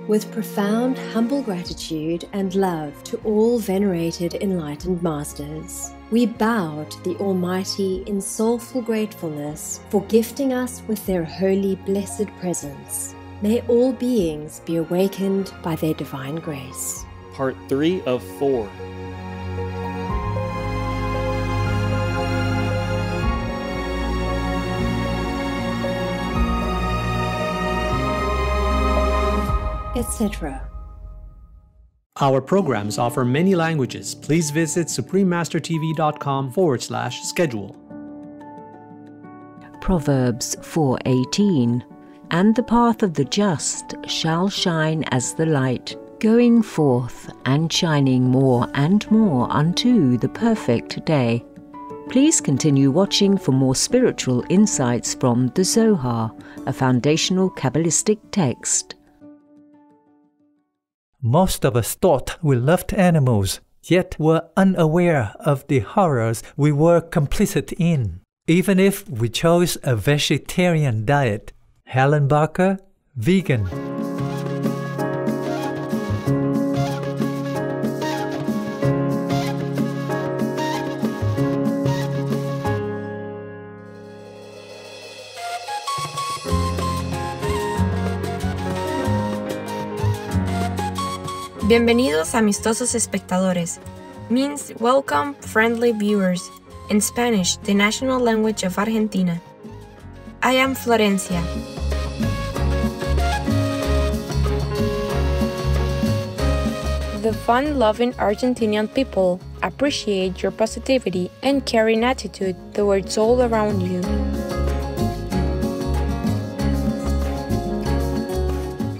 With profound, humble gratitude and love to all venerated enlightened masters, we bow to the Almighty in soulful gratefulness for gifting us with their holy, blessed presence. May all beings be awakened by their divine grace. Part 3 of 4. Etc. Our programs offer many languages. Please visit suprememastertv.com/schedule. Proverbs 4:18. And the path of the just shall shine as the light, going forth and shining more and more unto the perfect day. Please continue watching for more spiritual insights from the Zohar, a foundational Kabbalistic text. Most of us thought we loved animals, yet were unaware of the horrors we were complicit in, even if we chose a vegetarian diet. Helen Barker, vegan. Bienvenidos amistosos espectadores, means welcome friendly viewers, in Spanish, the national language of Argentina. I am Florencia. The fun-loving Argentinian people appreciate your positivity and caring attitude towards all around you.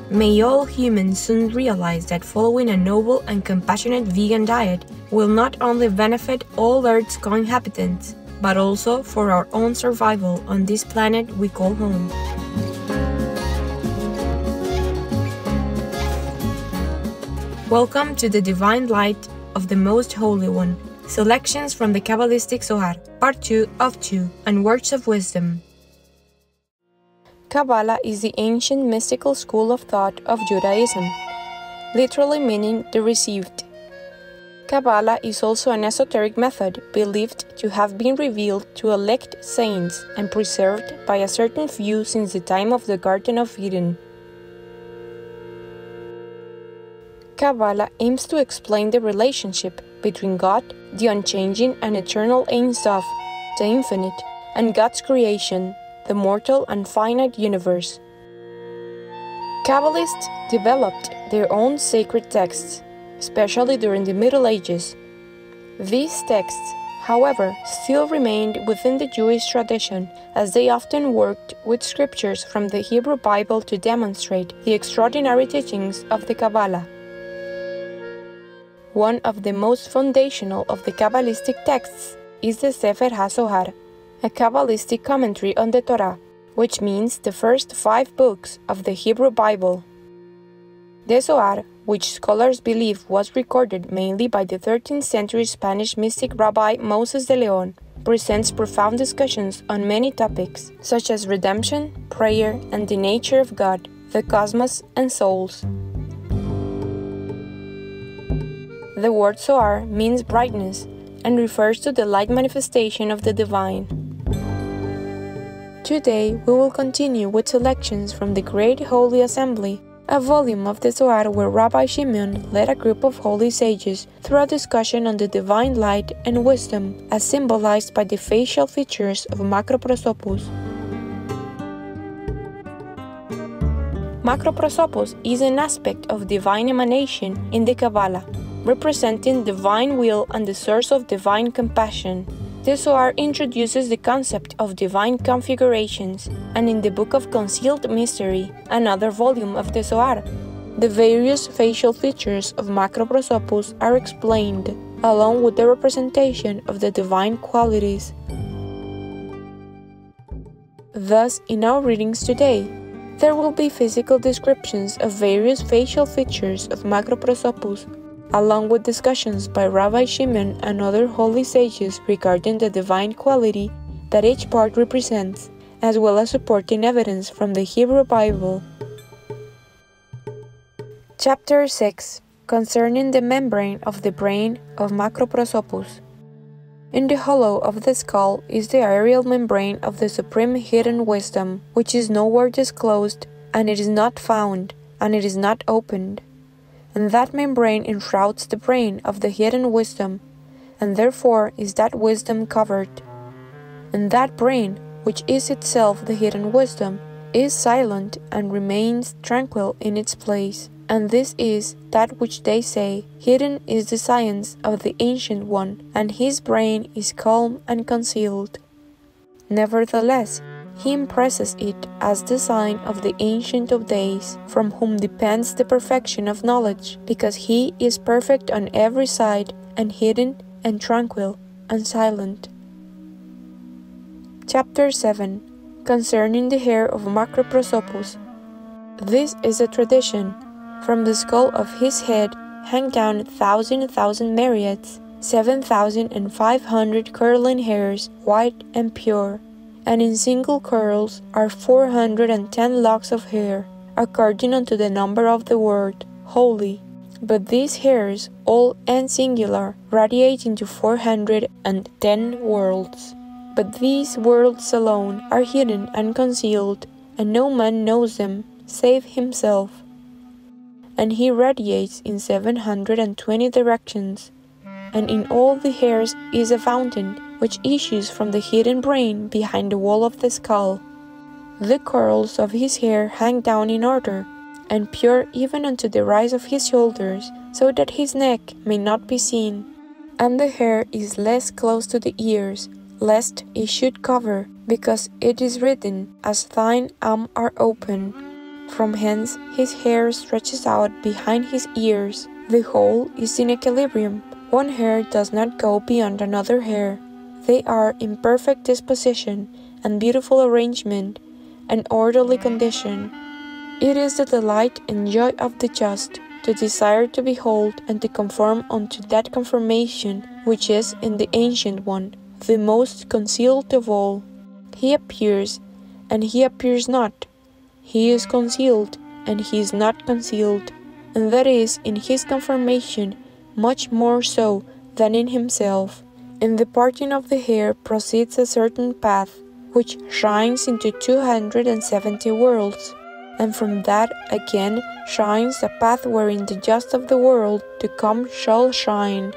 May all humans soon realize that following a noble and compassionate vegan diet will not only benefit all Earth's co-inhabitants, but also for our own survival on this planet we call home. Welcome to the Divine Light of the Most Holy One. Selections from the Kabbalistic Zohar, Part 2 of 2, and Words of Wisdom. Kabbalah is the ancient mystical school of thought of Judaism, literally meaning the received. Kabbalah is also an esoteric method believed to have been revealed to elect saints and preserved by a certain few since the time of the Garden of Eden. Kabbalah aims to explain the relationship between God, the unchanging and eternal Ein Sof, the infinite, and God's creation, the mortal and finite universe. Kabbalists developed their own sacred texts, especially during the Middle Ages. These texts, however, still remained within the Jewish tradition, as they often worked with scriptures from the Hebrew Bible to demonstrate the extraordinary teachings of the Kabbalah. One of the most foundational of the Kabbalistic texts is the Sefer HaZohar, a Kabbalistic commentary on the Torah, which means the first 5 books of the Hebrew Bible. The Zohar, which scholars believe was recorded mainly by the 13th century Spanish mystic Rabbi Moses de Leon, presents profound discussions on many topics, such as redemption, prayer, and the nature of God, the cosmos, and souls. The word Zohar means brightness and refers to the light manifestation of the divine. Today, we will continue with selections from the Great Holy Assembly, a volume of the Zohar where Rabbi Shimon led a group of holy sages through a discussion on the divine light and wisdom as symbolized by the facial features of Macroprosopus. Macroprosopus is an aspect of divine emanation in the Kabbalah, representing divine will and the source of divine compassion. The Zohar introduces the concept of divine configurations, and in the Book of Concealed Mystery, another volume of the Zohar, the various facial features of Macroprosopus are explained, along with the representation of the divine qualities. Thus, in our readings today, there will be physical descriptions of various facial features of Macroprosopus, along with discussions by Rabbi Shimon and other holy sages regarding the divine quality that each part represents, as well as supporting evidence from the Hebrew Bible. Chapter 6. Concerning the membrane of the brain of Macroprosopus. In the hollow of the skull is the aerial membrane of the supreme hidden wisdom, which is nowhere disclosed, and it is not found, and it is not opened. And that membrane enshrouds the brain of the hidden wisdom, and therefore is that wisdom covered. And that brain, which is itself the hidden wisdom, is silent and remains tranquil in its place. And this is that which they say, hidden is the science of the Ancient One, and his brain is calm and concealed. Nevertheless, he impresses it as the sign of the Ancient of Days, from whom depends the perfection of knowledge, because he is perfect on every side, and hidden, and tranquil, and silent. Chapter 7. Concerning the hair of Macroprosopus. This is a tradition. From the skull of his head hang down 1,000 myriads, 7,500 curling hairs, white and pure, and in single curls are 410 locks of hair, according unto the number of the word, holy. But these hairs, all and singular, radiate into 410 worlds. But these worlds alone are hidden and concealed, and no man knows them, save himself. And he radiates in 720 directions, and in all the hairs is a fountain, which issues from the hidden brain behind the wall of the skull. The curls of his hair hang down in order, and pure even unto the rise of his shoulders, so that his neck may not be seen. And the hair is less close to the ears, lest it should cover, because it is written, as thine are open. From hence his hair stretches out behind his ears. The whole is in equilibrium. One hair does not go beyond another hair. They are in perfect disposition, and beautiful arrangement, and orderly condition. It is the delight and joy of the just, to desire to behold and to conform unto that conformation which is in the Ancient One, the most concealed of all. He appears, and he appears not. He is concealed, and he is not concealed, and that is in his conformation much more so than in himself. In the parting of the hair proceeds a certain path, which shines into 270 worlds, and from that again shines a path wherein the just of the world to come shall shine.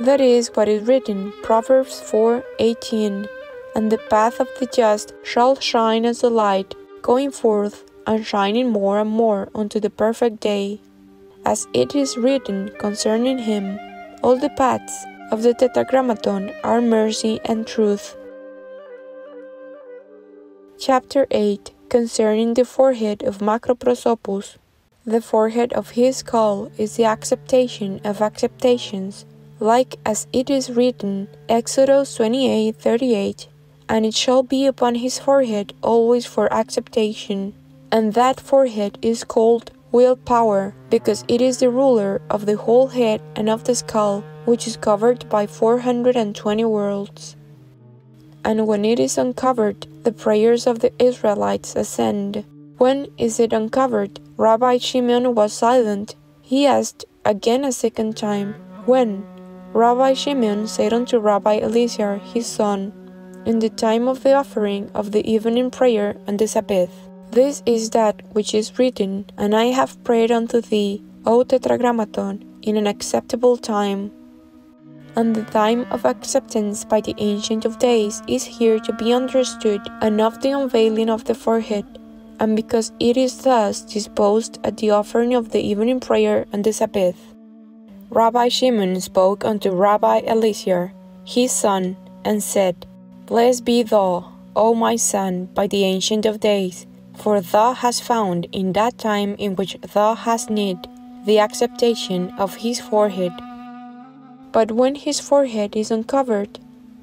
That is what is written, Proverbs 4:18. And the path of the just shall shine as a light, going forth and shining more and more unto the perfect day. As it is written concerning him, all the paths of the Tetragrammaton are mercy and truth. Chapter 8. Concerning the forehead of Macroprosopus. The forehead of his skull is the acceptation of acceptations, like as it is written, Exodus 28:38, and it shall be upon his forehead always for acceptation. And that forehead is called willpower, because it is the ruler of the whole head and of the skull, which is covered by 420 worlds. And when it is uncovered, the prayers of the Israelites ascend. When is it uncovered? Rabbi Shimon was silent. He asked again a second time, when? Rabbi Shimon said unto Rabbi Eliezer his son, in the time of the offering of the evening prayer and the Sabbath. This is that which is written, and I have prayed unto thee, O Tetragrammaton, in an acceptable time. And the time of acceptance by the Ancient of Days is here to be understood, and of the unveiling of the forehead, and because it is thus disposed at the offering of the evening prayer and the Sabbath. Rabbi Shimon spoke unto Rabbi Eliezer, his son, and said, Blessed be thou, O my son, by the Ancient of Days, for thou hast found in that time in which thou hast need the acceptation of his forehead. But when his forehead is uncovered,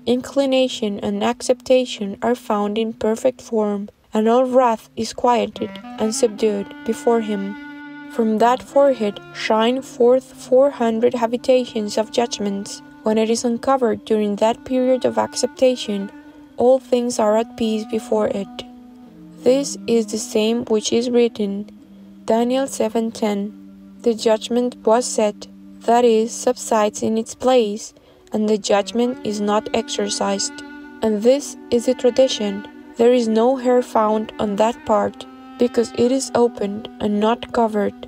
inclination and acceptation are found in perfect form, and all wrath is quieted and subdued before him. From that forehead shine forth 400 habitations of judgments. When it is uncovered during that period of acceptation, all things are at peace before it. This is the same which is written, Daniel 7:10. the judgment was set, that is, subsides in its place, and the judgment is not exercised. And this is the tradition. There is no hair found on that part, because it is opened and not covered.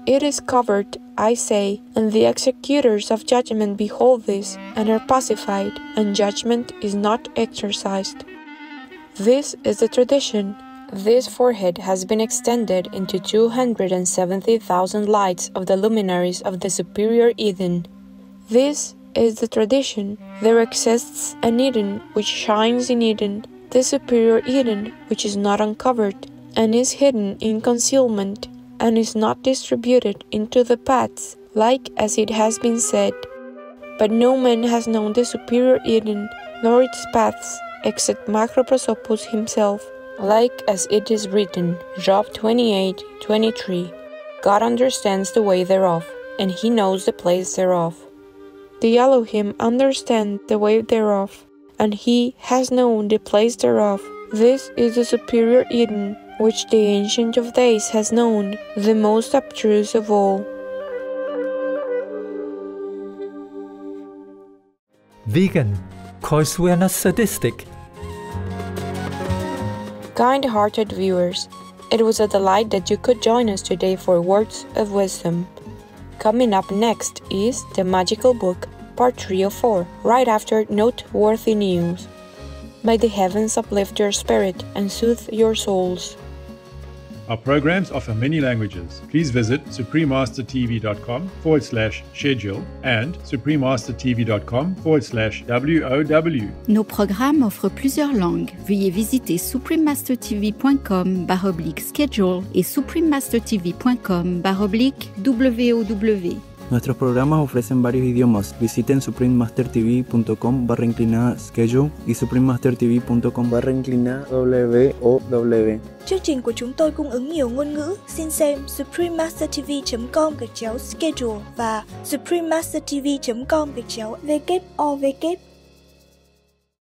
It is covered, I say, and the executors of judgment behold this, and are pacified, and judgment is not exercised. This is the tradition. This forehead has been extended into 270,000 lights of the luminaries of the superior Eden. This is the tradition. There exists an Eden which shines in Eden, the superior Eden which is not uncovered, and is hidden in concealment, and is not distributed into the paths, like as it has been said. But no man has known the superior Eden, nor its paths, except Macroprosopus himself, like as it is written, Job 28:23. God understands the way thereof, and he knows the place thereof. The Elohim understand the way thereof, and he has known the place thereof. This is the superior Eden, which the Ancient of Days has known, the most abstruse of all. Vegan, cause we're not sadistic. Kind-hearted viewers, it was a delight that you could join us today for Words of Wisdom. Coming up next is The Magical Book, Part 3 of 4, right after Noteworthy News. May the heavens uplift your spirit and soothe your souls. Our programs offer many languages. Please visit suprememastertv.com/schedule and suprememastertv.com/WOW. Nos programmes offrent plusieurs langues. Veuillez visiter suprememastertv.com/schedule et suprememastertv.com/WOW. Nuestros programas ofrecen varios idiomas. Visiten suprememastertv.com/schedule y suprememastertv.com/WOW. Chương trình của chúng tôi cung ứng nhiều ngôn ngữ. Xin xem suprememastertv.com/schedule và suprememastertv.com/WOW.